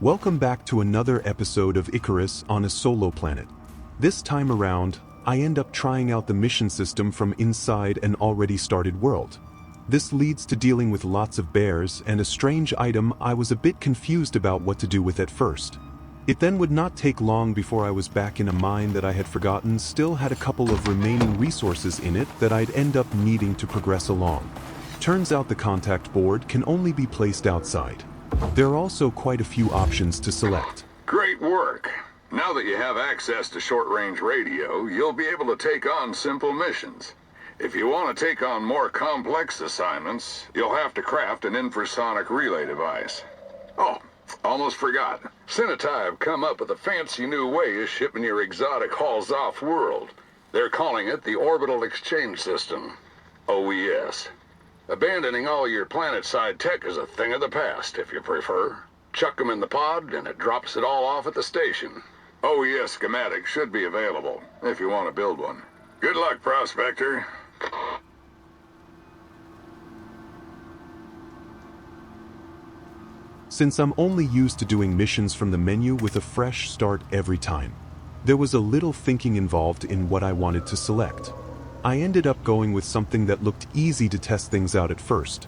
Welcome back to another episode of Icarus on a solo planet. This time around, I end up trying out the mission system from inside an already started world. This leads to dealing with lots of bears and a strange item I was a bit confused about what to do with at first. It then would not take long before I was back in a mine that I had forgotten still had a couple of remaining resources in it that I'd end up needing to progress along. Turns out the contact board can only be placed outside. There are also quite a few options to select. Great work. Now that you have access to short-range radio, you'll be able to take on simple missions. If you want to take on more complex assignments, you'll have to craft an infrasonic relay device. Oh, almost forgot. Cenitai have come up with a fancy new way of shipping your exotic hauls off-world. They're calling it the Orbital Exchange System, OES. Abandoning all your planet-side tech is a thing of the past, if you prefer. Chuck them in the pod, and it drops it all off at the station. OES schematics should be available, if you want to build one. Good luck, Prospector. Since I'm only used to doing missions from the menu with a fresh start every time, there was a little thinking involved in what I wanted to select. I ended up going with something that looked easy to test things out at first.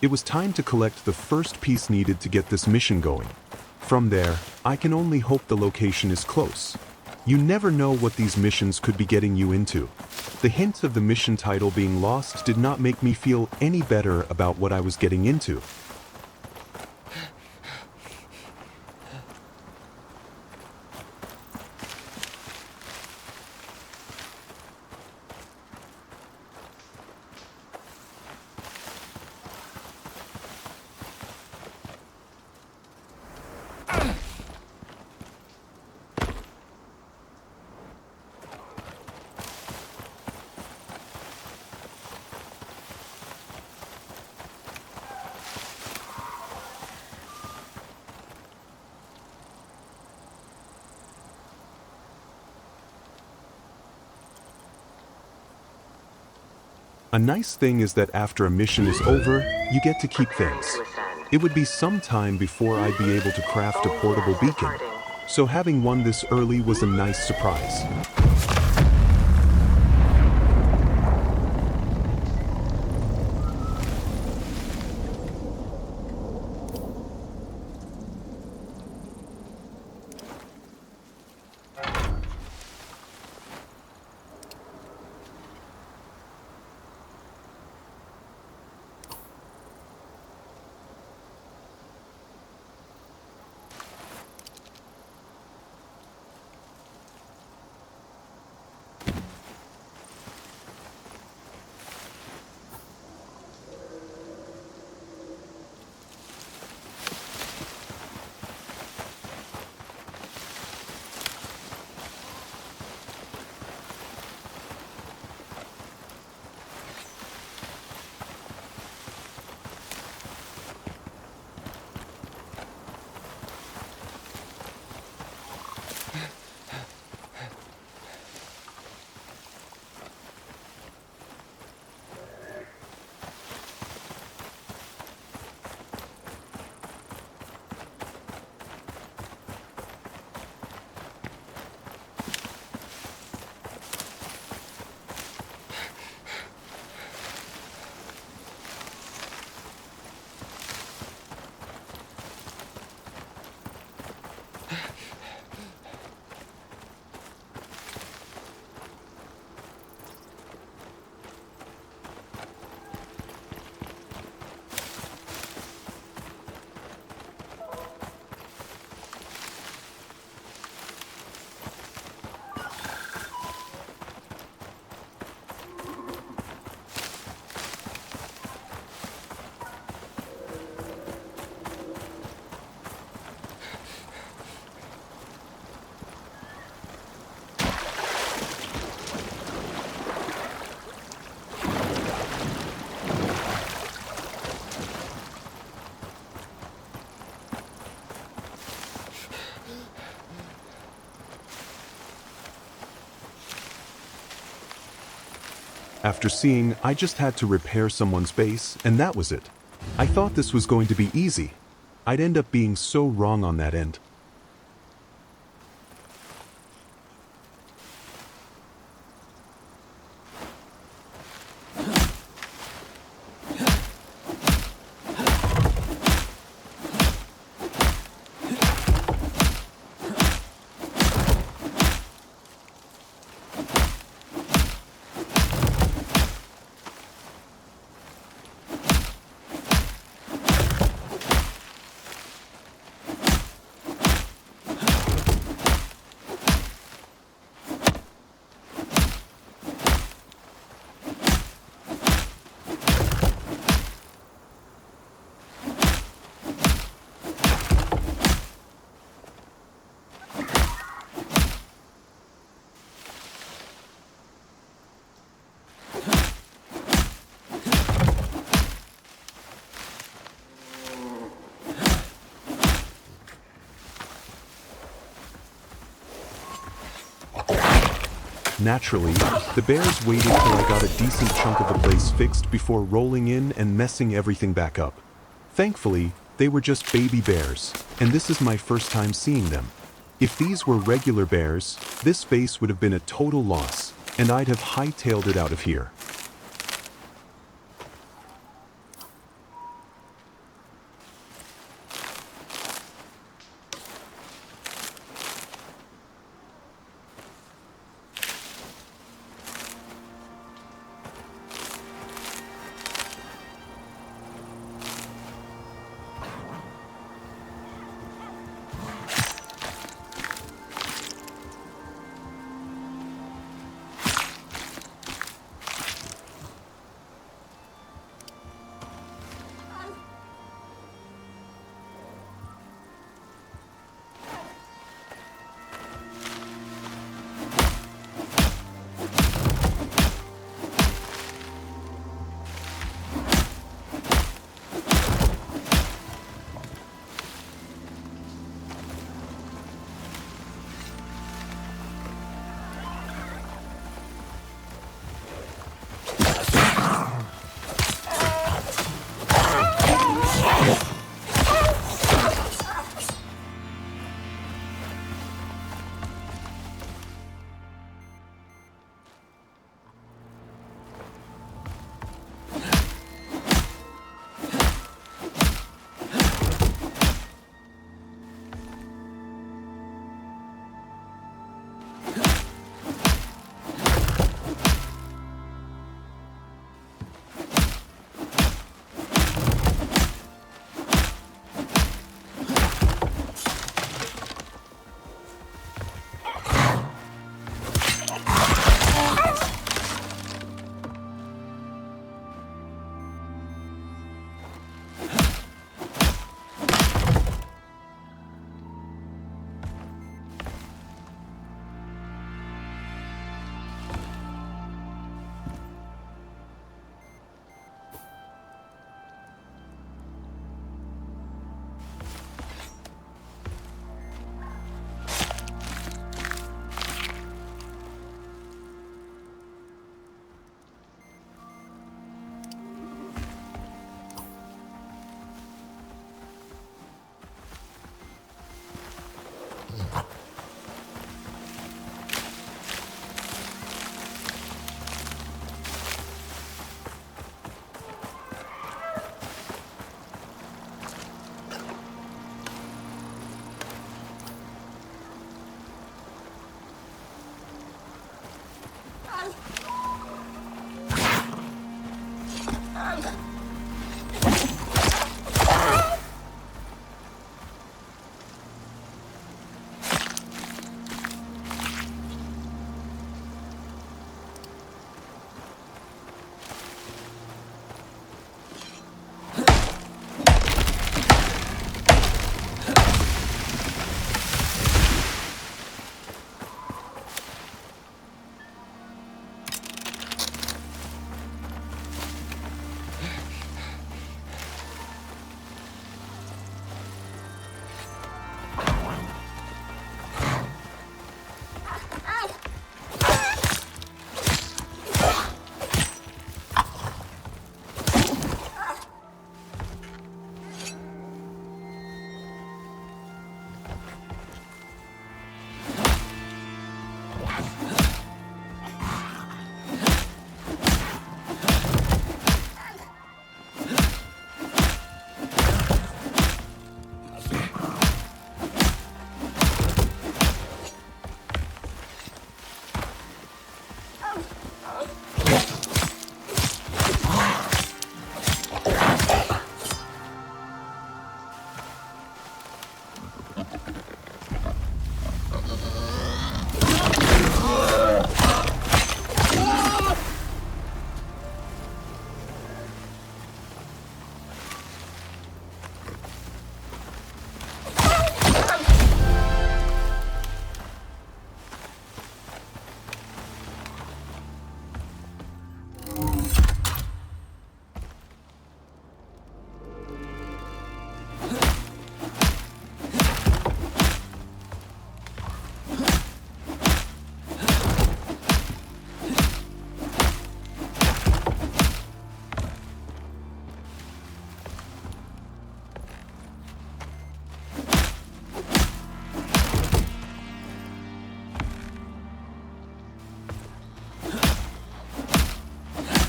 It was time to collect the first piece needed to get this mission going. From there, I can only hope the location is close. You never know what these missions could be getting you into. The hint of the mission title being lost did not make me feel any better about what I was getting into. A nice thing is that after a mission is over, you get to keep things. It would be some time before I'd be able to craft a portable beacon, so having one this early was a nice surprise. after seeing I just had to repair someone's base and that was it. I thought this was going to be easy. I'd end up being so wrong on that end. Naturally, the bears waited till I got a decent chunk of the place fixed before rolling in and messing everything back up. Thankfully, they were just baby bears, and this is my first time seeing them. If these were regular bears, this base would have been a total loss, and I'd have hightailed it out of here.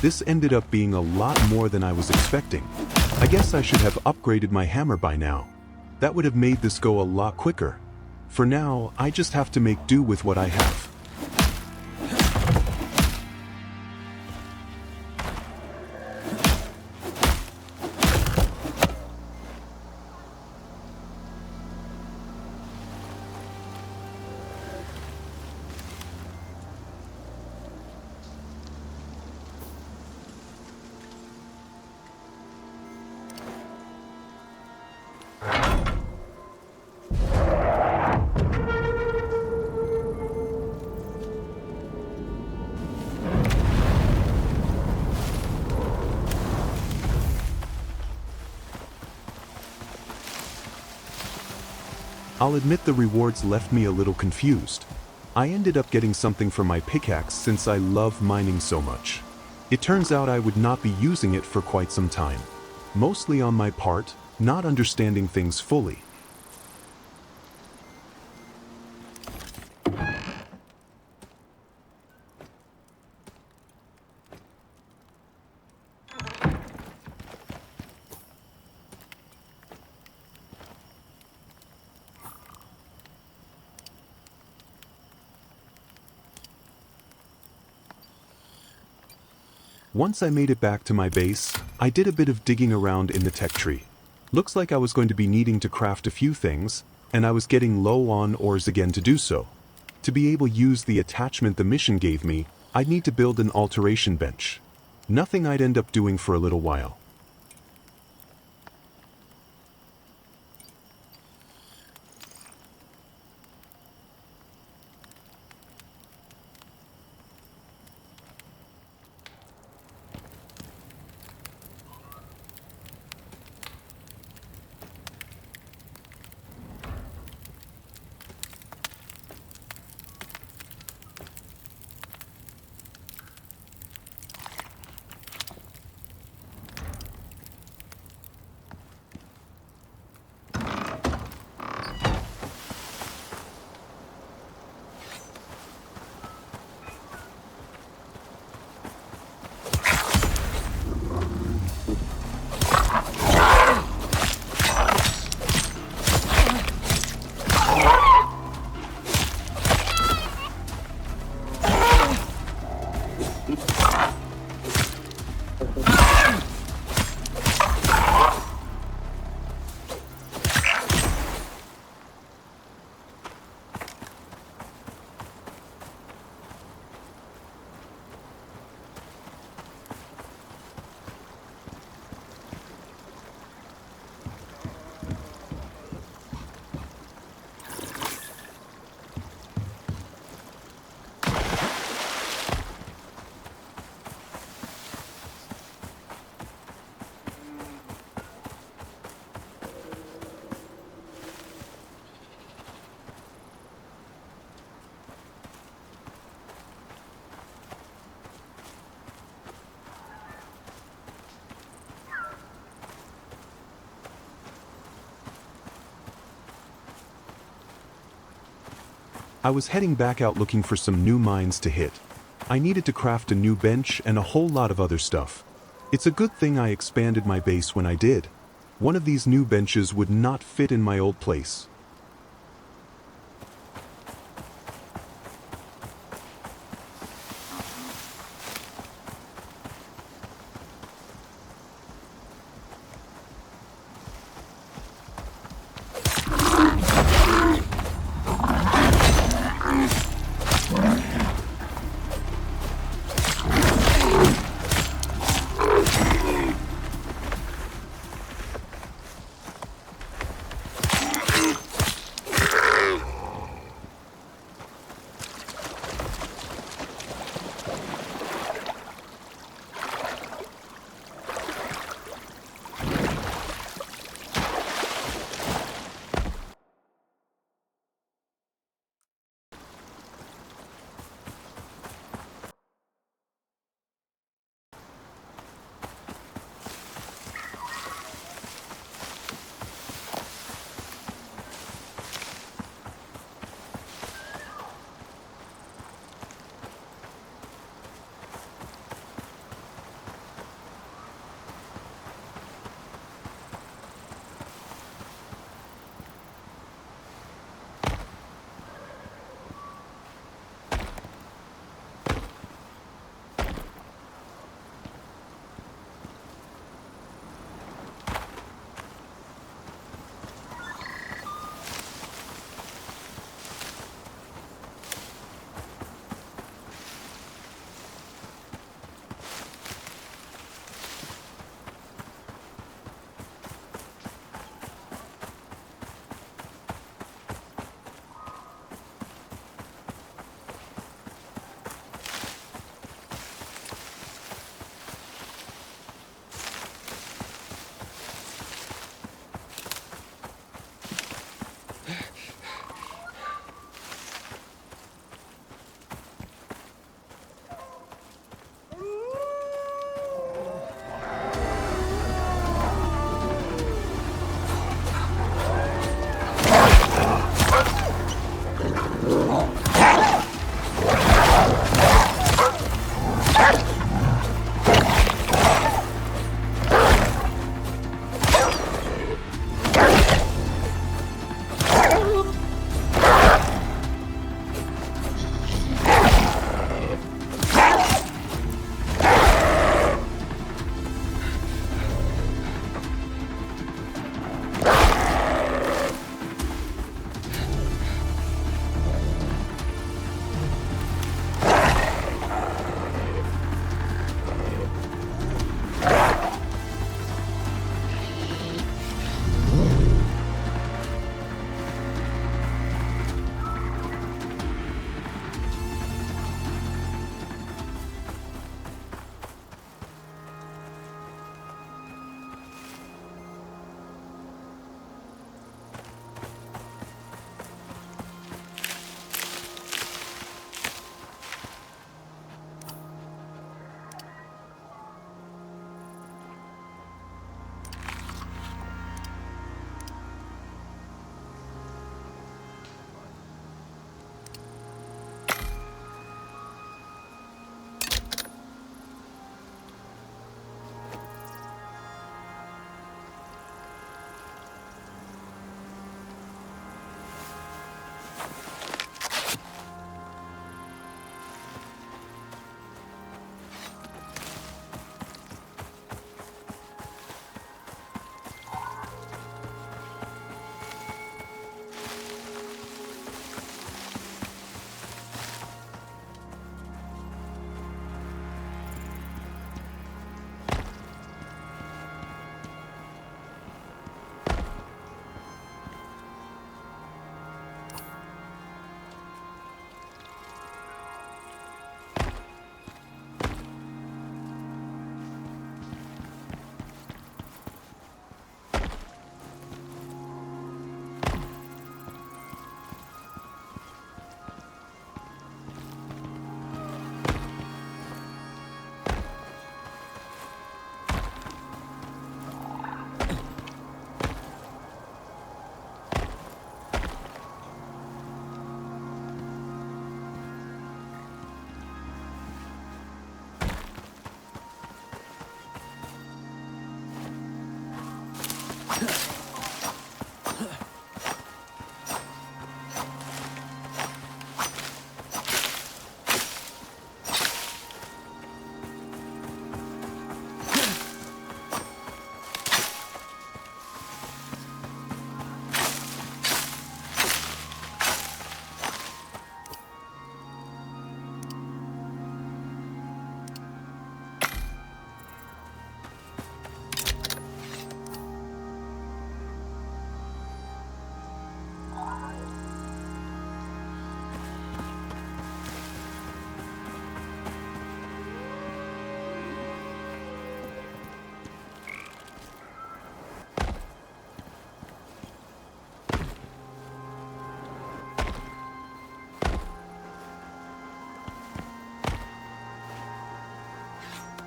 This ended up being a lot more than I was expecting. I guess I should have upgraded my hammer by now. That would have made this go a lot quicker. For now, I just have to make do with what I have. I'll admit the rewards left me a little confused. I ended up getting something for my pickaxe since I love mining so much. It turns out I would not be using it for quite some time. Mostly on my part, not understanding things fully. Once I made it back to my base, I did a bit of digging around in the tech tree. Looks like I was going to be needing to craft a few things, and I was getting low on ores again to do so. To be able to use the attachment the mission gave me, I'd need to build an alteration bench. Nothing I'd end up doing for a little while. I was heading back out looking for some new mines to hit. I needed to craft a new bench and a whole lot of other stuff. It's a good thing I expanded my base when I did. One of these new benches would not fit in my old place.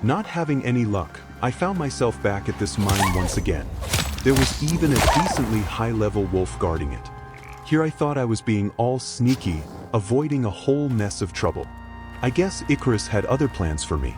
Not having any luck, I found myself back at this mine once again. There was even a decently high-level wolf guarding it. Here I thought I was being all sneaky, avoiding a whole mess of trouble. I guess Icarus had other plans for me.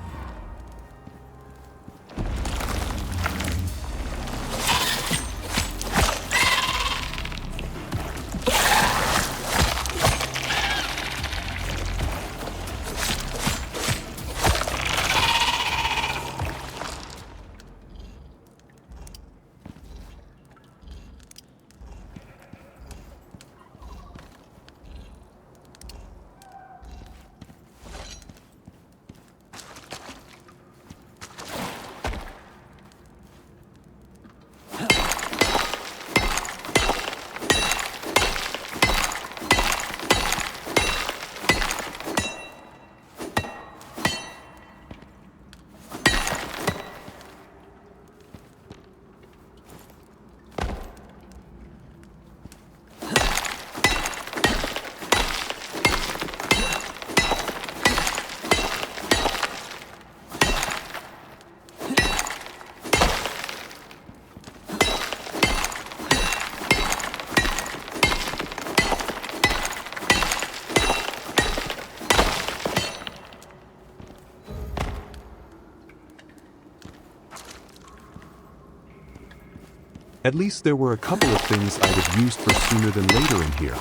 At least there were a couple of things I'd have used for sooner than later in here.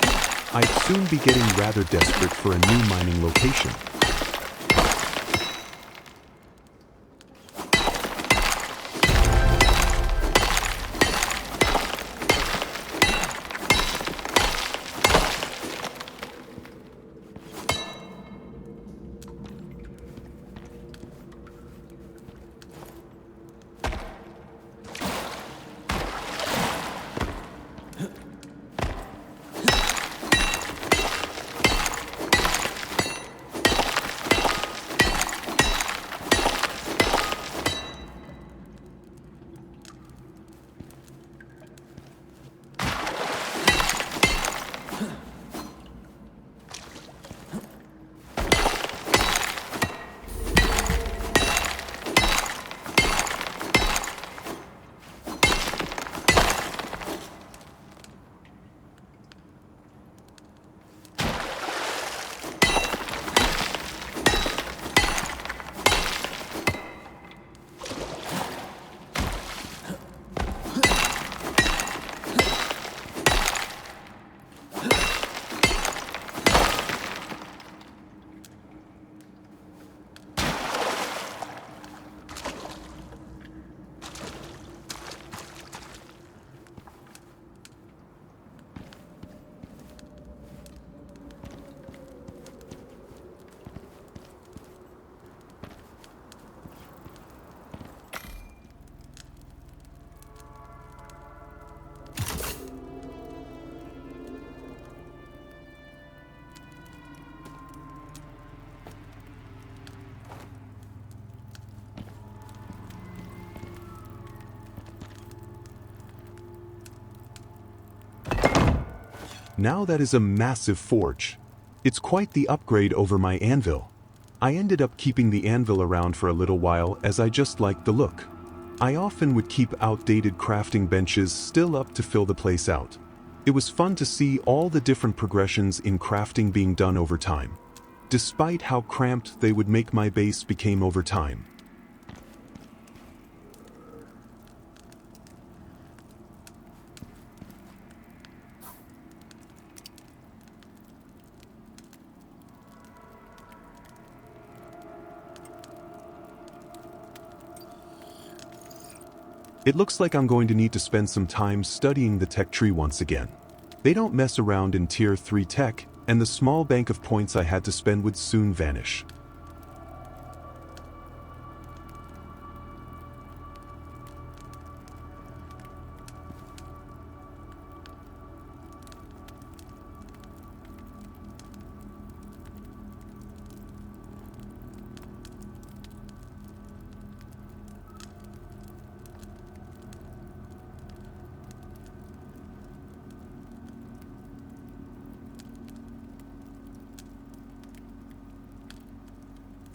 I'd soon be getting rather desperate for a new mining location. Now that is a massive forge. It's quite the upgrade over my anvil. I ended up keeping the anvil around for a little while as I just liked the look. I often would keep outdated crafting benches still up to fill the place out. It was fun to see all the different progressions in crafting being done over time. Despite how cramped they would make my base became over time. It looks like I'm going to need to spend some time studying the tech tree once again. They don't mess around in Tier 3 tech, and the small bank of points I had to spend would soon vanish.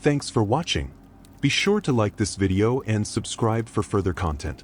Thanks for watching. Be sure to like this video and subscribe for further content.